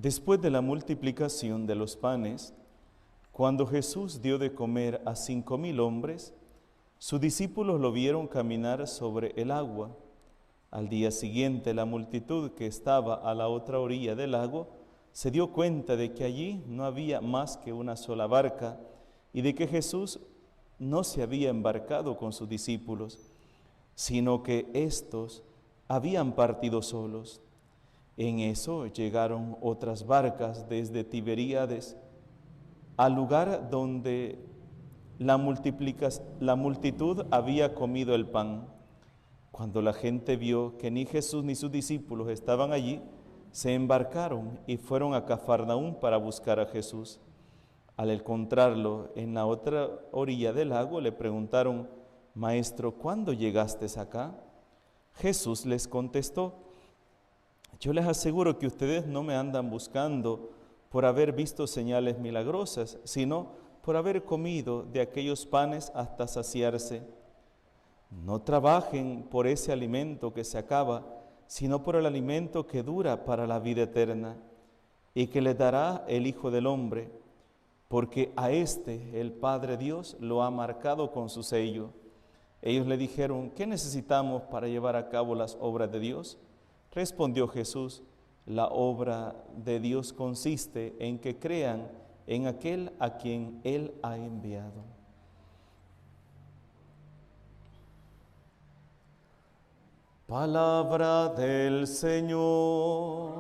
Después de la multiplicación de los panes, cuando Jesús dio de comer a 5,000 hombres, sus discípulos lo vieron caminar sobre el agua. Al día siguiente, la multitud que estaba a la otra orilla del lago se dio cuenta de que allí no había más que una sola barca y de que Jesús no se había embarcado con sus discípulos, sino que éstos habían partido solos. En eso llegaron otras barcas desde Tiberíades al lugar donde la multitud había comido el pan. Cuando la gente vio que ni Jesús ni sus discípulos estaban allí, se embarcaron y fueron a Cafarnaúm para buscar a Jesús. Al encontrarlo en la otra orilla del lago, le preguntaron: «Maestro, ¿cuándo llegaste acá?». Jesús les contestó: «Yo les aseguro que ustedes no me andan buscando por haber visto señales milagrosas, sino por haber comido de aquellos panes hasta saciarse. No trabajen por ese alimento que se acaba, sino por el alimento que dura para la vida eterna, y que les dará el Hijo del Hombre, porque a este el Padre Dios lo ha marcado con su sello». Ellos le dijeron: «¿Qué necesitamos para llevar a cabo las obras de Dios?». Respondió Jesús: «La obra de Dios consiste en que crean en aquel a quien Él ha enviado». Palabra del Señor.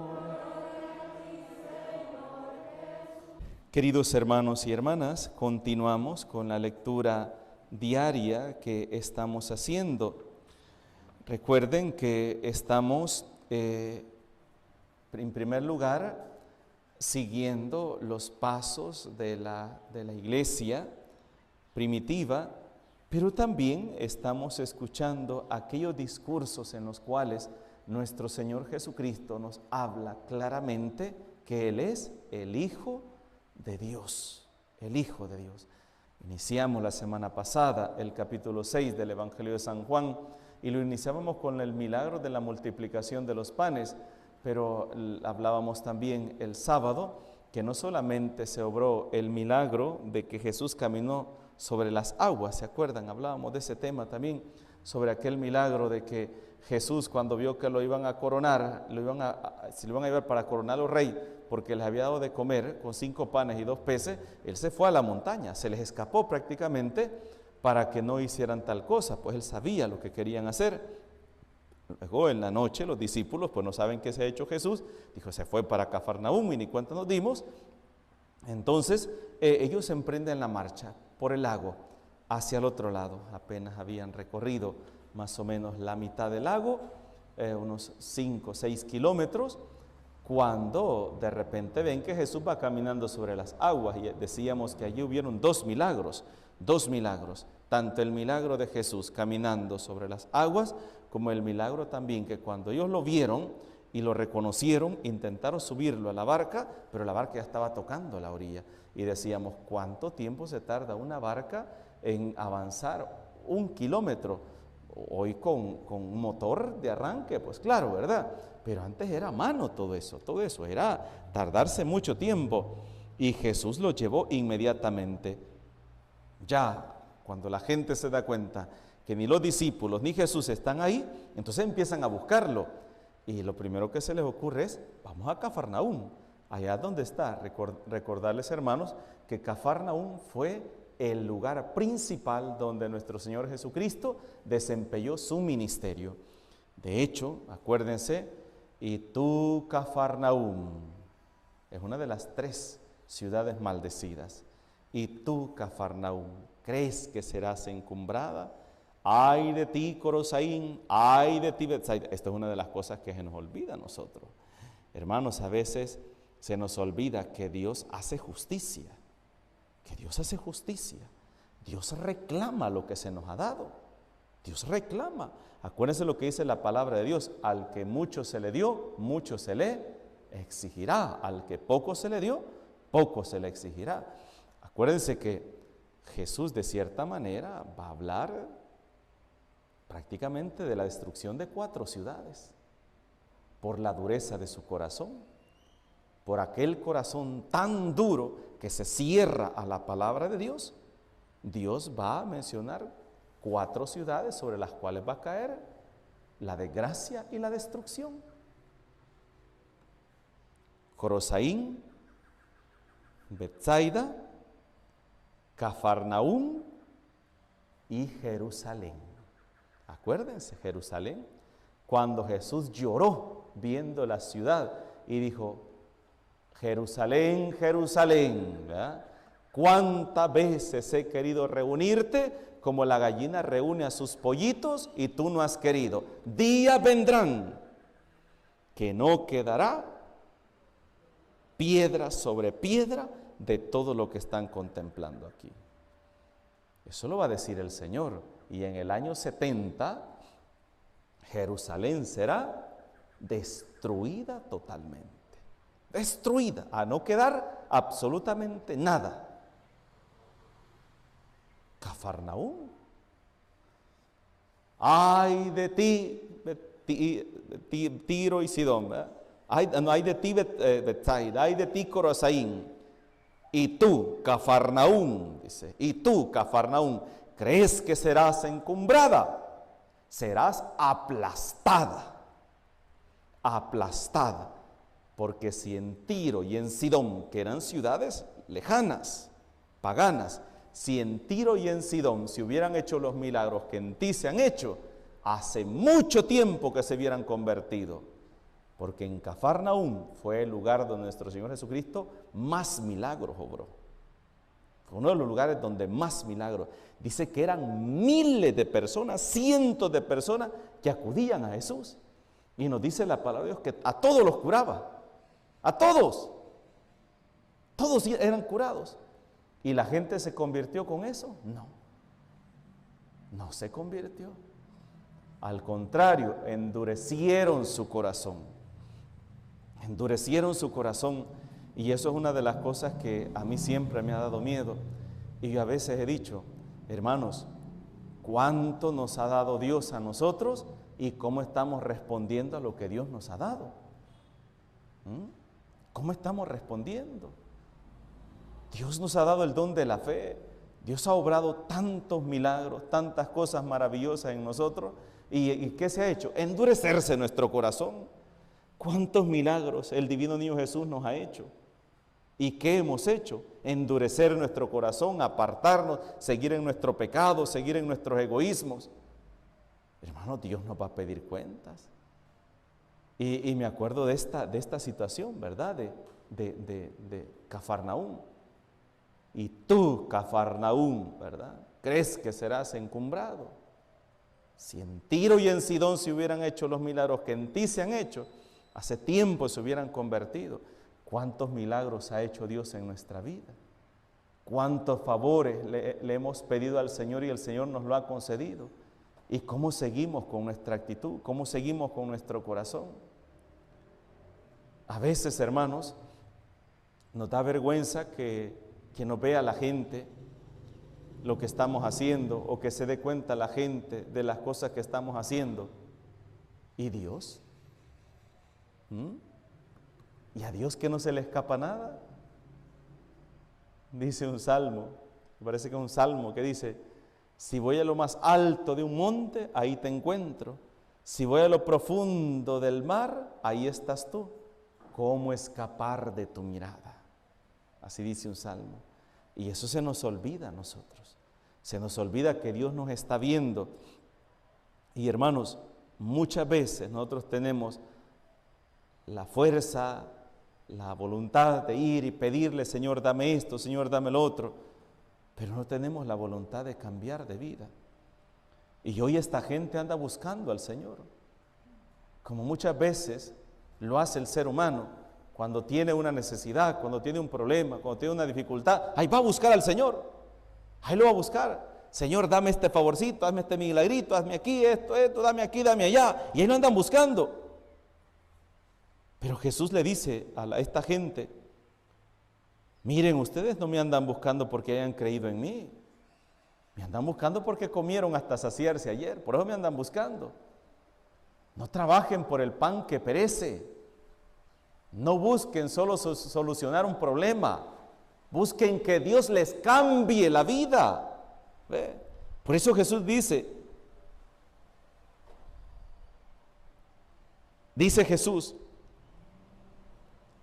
Queridos hermanos y hermanas, continuamos con la lectura diaria que estamos haciendo. Recuerden que estamos, en primer lugar, siguiendo los pasos de la iglesia primitiva, pero también estamos escuchando aquellos discursos en los cuales nuestro Señor Jesucristo nos habla claramente que Él es el Hijo de Dios, el Hijo de Dios. Iniciamos la semana pasada el capítulo 6 del Evangelio de San Juan y lo iniciábamos con el milagro de la multiplicación de los panes, pero hablábamos también el sábado que no solamente se obró el milagro de que Jesús caminó sobre las aguas, ¿se acuerdan? Hablábamos de ese tema también, sobre aquel milagro de que Jesús, cuando vio que lo iban a coronar, se lo iban a llevar para coronarlo rey, porque les había dado de comer con 5 panes y 2 peces, Él se fue a la montaña, se les escapó prácticamente para que no hicieran tal cosa, pues Él sabía lo que querían hacer. Luego en la noche los discípulos pues no saben qué se ha hecho Jesús, dijo, se fue para Cafarnaúm y ni cuenta nos dimos. Entonces ellos emprenden la marcha por el lago hacia el otro lado. Apenas habían recorrido más o menos la mitad del lago, unos 5 o 6 kilómetros, cuando de repente ven que Jesús va caminando sobre las aguas. Y decíamos que allí hubieron dos milagros, tanto el milagro de Jesús caminando sobre las aguas, como el milagro también que cuando ellos lo vieron y lo reconocieron, intentaron subirlo a la barca, pero la barca ya estaba tocando la orilla. Y decíamos, ¿cuánto tiempo se tarda una barca en avanzar 1 kilómetro? Hoy con un motor de arranque, pues claro, ¿verdad? Pero antes era a mano todo eso era tardarse mucho tiempo. Y Jesús lo llevó inmediatamente. Ya cuando la gente se da cuenta que ni los discípulos ni Jesús están ahí, entonces empiezan a buscarlo. Y lo primero que se les ocurre es, vamos a Cafarnaúm, allá donde está. Recordarles, hermanos, que Cafarnaúm fue el lugar principal donde nuestro Señor Jesucristo desempeñó su ministerio. De hecho, acuérdense, y tú, Cafarnaúm, es una de las 3 ciudades maldecidas. Y tú, Cafarnaúm, ¿crees que serás encumbrada? ¡Ay de ti, Corosaín! ¡Ay de ti, Betsaida! Esto es una de las cosas que se nos olvida a nosotros. Hermanos, a veces se nos olvida que Dios hace justicia. Dios reclama lo que se nos ha dado. Dios reclama. Acuérdense lo que dice la palabra de Dios. Al que mucho se le dio, mucho se le exigirá. Al que poco se le dio, poco se le exigirá. Acuérdense que Jesús de cierta manera va a hablar prácticamente de la destrucción de 4 ciudades por la dureza de su corazón. por aquel corazón tan duro que se cierra a la palabra de Dios, Dios va a mencionar 4 ciudades sobre las cuales va a caer la desgracia y la destrucción: Corosaín, Betsaida, Cafarnaúm y Jerusalén. Acuérdense, Jerusalén, cuando Jesús lloró viendo la ciudad y dijo: Jerusalén, Jerusalén, ¿verdad? ¿Cuántas veces he querido reunirte como la gallina reúne a sus pollitos y tú no has querido? Días vendrán que no quedará piedra sobre piedra de todo lo que están contemplando aquí. Eso lo va a decir el Señor. Y en el año 70, Jerusalén será destruida totalmente. Destruida, a no quedar absolutamente nada. Cafarnaúm, ay de ti, Tiro y Sidón, ¿verdad? Ay de ti, Betsaida, ay de ti, Corosaín. Y tú, Cafarnaúm, dice, y tú, Cafarnaúm, ¿crees que serás encumbrada? Serás aplastada, aplastada. Porque si en Tiro y en Sidón, que eran ciudades lejanas, paganas, si en Tiro y en Sidón se hubieran hecho los milagros que en ti se han hecho, hace mucho tiempo que se hubieran convertido. Porque en Cafarnaúm fue el lugar donde nuestro Señor Jesucristo más milagros obró. Fue uno de los lugares donde más milagros. Dice que eran miles de personas, cientos de personas que acudían a Jesús. Y nos dice la palabra de Dios que a todos los curaba. A todos. Todos eran curados. ¿Y la gente se convirtió con eso? No. No se convirtió. Al contrario, endurecieron su corazón. Endurecieron su corazón. Y eso es una de las cosas que a mí siempre me ha dado miedo. Y yo a veces he dicho, hermanos, ¿cuánto nos ha dado Dios a nosotros y cómo estamos respondiendo a lo que Dios nos ha dado? ¿Cómo estamos respondiendo? Dios nos ha dado el don de la fe. Dios ha obrado tantos milagros, tantas cosas maravillosas en nosotros. ¿Y qué se ha hecho? Endurecerse nuestro corazón. ¿Cuántos milagros el divino niño Jesús nos ha hecho? ¿Y qué hemos hecho? Endurecer nuestro corazón, apartarnos, seguir en nuestro pecado, seguir en nuestros egoísmos. Hermano, Dios nos va a pedir cuentas. Y me acuerdo de esta situación, ¿verdad? De Cafarnaúm. Y tú, Cafarnaúm, ¿verdad? ¿Crees que serás encumbrado? Si en Tiro y en Sidón se hubieran hecho los milagros que en ti se han hecho, hace tiempo se hubieran convertido. ¿Cuántos milagros ha hecho Dios en nuestra vida? ¿Cuántos favores le hemos pedido al Señor y el Señor nos lo ha concedido? ¿Y cómo seguimos con nuestra actitud? ¿Cómo seguimos con nuestro corazón? A veces, hermanos, nos da vergüenza que nos vea la gente lo que estamos haciendo o que se dé cuenta la gente de las cosas que estamos haciendo. ¿Y Dios? ¿Y a Dios que no se le escapa nada? Dice un salmo, me parece que es un salmo que dice: si voy a lo más alto de un monte, ahí te encuentro. Si voy a lo profundo del mar, ahí estás tú. ¿Cómo escapar de tu mirada? Así dice un salmo. Y eso se nos olvida a nosotros. Se nos olvida que Dios nos está viendo. Y hermanos, muchas veces nosotros tenemos la fuerza, la voluntad de ir y pedirle: Señor, dame esto, Señor, dame lo otro. Pero no tenemos la voluntad de cambiar de vida. Y hoy esta gente anda buscando al Señor. Como muchas veces lo hace el ser humano. Cuando tiene una necesidad, cuando tiene un problema, cuando tiene una dificultad, ahí va a buscar al Señor. Ahí lo va a buscar. Señor, dame este favorcito, hazme este milagrito, hazme aquí, esto, dame aquí, dame allá. Y ahí lo andan buscando. Pero Jesús le dice a esta gente: miren, ustedes no me andan buscando porque hayan creído en mí. Me andan buscando porque comieron hasta saciarse ayer. Por eso me andan buscando. No trabajen por el pan que perece. No busquen solo solucionar un problema, busquen que Dios les cambie la vida. ¿Ve? Por eso Jesús dice Jesús,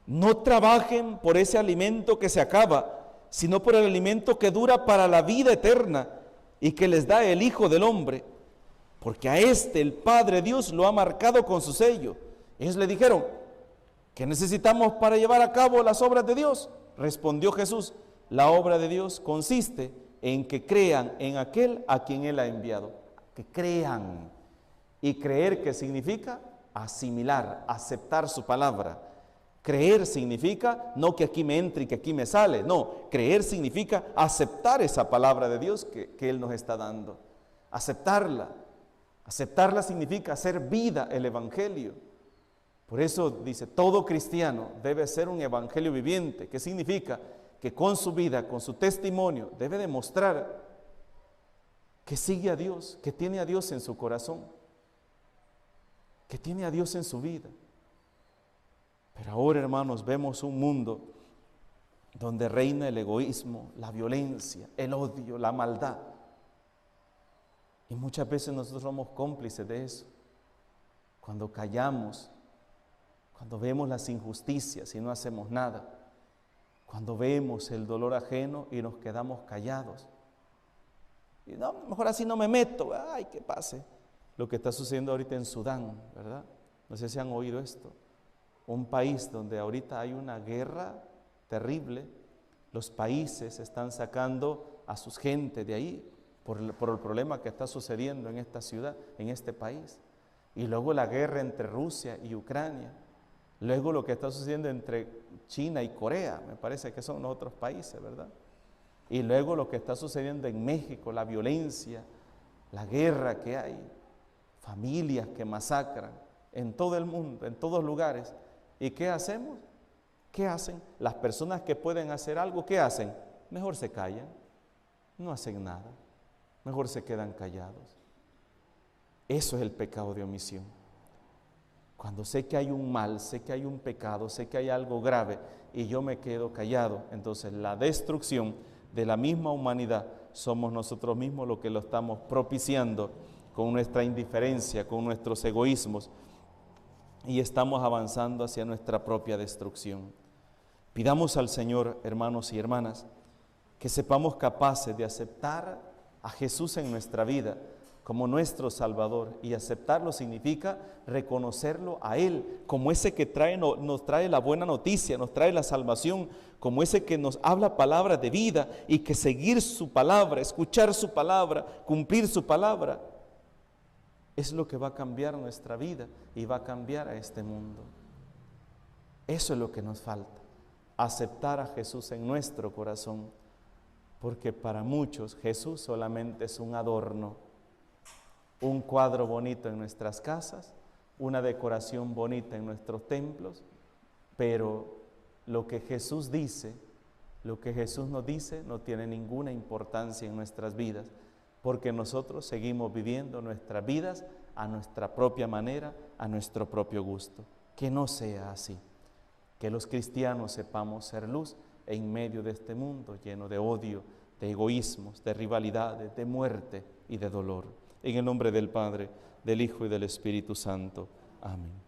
no trabajen por ese alimento que se acaba, sino por el alimento que dura para la vida eterna y que les da el Hijo del Hombre, porque a este el Padre Dios lo ha marcado con su sello. Ellos le dijeron, ¿qué necesitamos para llevar a cabo las obras de Dios? Respondió Jesús, la obra de Dios consiste en que crean en aquel a quien Él ha enviado. Que crean. Y creer, ¿qué significa? Asimilar, aceptar su palabra. Creer significa no que aquí me entre y que aquí me sale. No, creer significa aceptar esa palabra de Dios que Él nos está dando. Aceptarla. Aceptarla significa hacer vida el Evangelio. Por eso dice, todo cristiano debe ser un evangelio viviente. ¿Qué significa? Que con su vida, con su testimonio, debe demostrar que sigue a Dios, que tiene a Dios en su corazón, que tiene a Dios en su vida. Pero ahora, hermanos, vemos un mundo donde reina el egoísmo, la violencia, el odio, la maldad. Y muchas veces nosotros somos cómplices de eso. Cuando callamos, cuando vemos las injusticias y no hacemos nada, cuando vemos el dolor ajeno y nos quedamos callados. Y no, mejor así no me meto, ay, que pase. Lo que está sucediendo ahorita en Sudán, ¿verdad? No sé si han oído esto. Un país donde ahorita hay una guerra terrible, los países están sacando a sus gente de ahí por el problema que está sucediendo en esta ciudad, en este país. Y luego la guerra entre Rusia y Ucrania. Luego lo que está sucediendo entre China y Corea, me parece que son los otros países, ¿verdad? Y luego lo que está sucediendo en México, la violencia, la guerra que hay, familias que masacran en todo el mundo, en todos lugares. ¿Y qué hacemos? ¿Qué hacen? Las personas que pueden hacer algo, ¿qué hacen? Mejor se callan, no hacen nada, mejor se quedan callados. Eso es el pecado de omisión. Cuando sé que hay un mal, sé que hay un pecado, sé que hay algo grave y yo me quedo callado, entonces la destrucción de la misma humanidad somos nosotros mismos los que lo estamos propiciando con nuestra indiferencia, con nuestros egoísmos, y estamos avanzando hacia nuestra propia destrucción. Pidamos al Señor, hermanos y hermanas, que sepamos capaces de aceptar a Jesús en nuestra vida como nuestro Salvador, y aceptarlo significa reconocerlo a Él como ese que nos trae la buena noticia, nos trae la salvación, como ese que nos habla palabras de vida, y que seguir su palabra, escuchar su palabra, cumplir su palabra, es lo que va a cambiar nuestra vida y va a cambiar a este mundo. Eso es lo que nos falta, aceptar a Jesús en nuestro corazón, porque para muchos Jesús solamente es un adorno, un cuadro bonito en nuestras casas, una decoración bonita en nuestros templos, pero lo que Jesús dice, lo que Jesús nos dice no tiene ninguna importancia en nuestras vidas, porque nosotros seguimos viviendo nuestras vidas a nuestra propia manera, a nuestro propio gusto. Que no sea así, que los cristianos sepamos ser luz en medio de este mundo lleno de odio, de egoísmos, de rivalidades, de muerte y de dolor. En el nombre del Padre, del Hijo y del Espíritu Santo. Amén.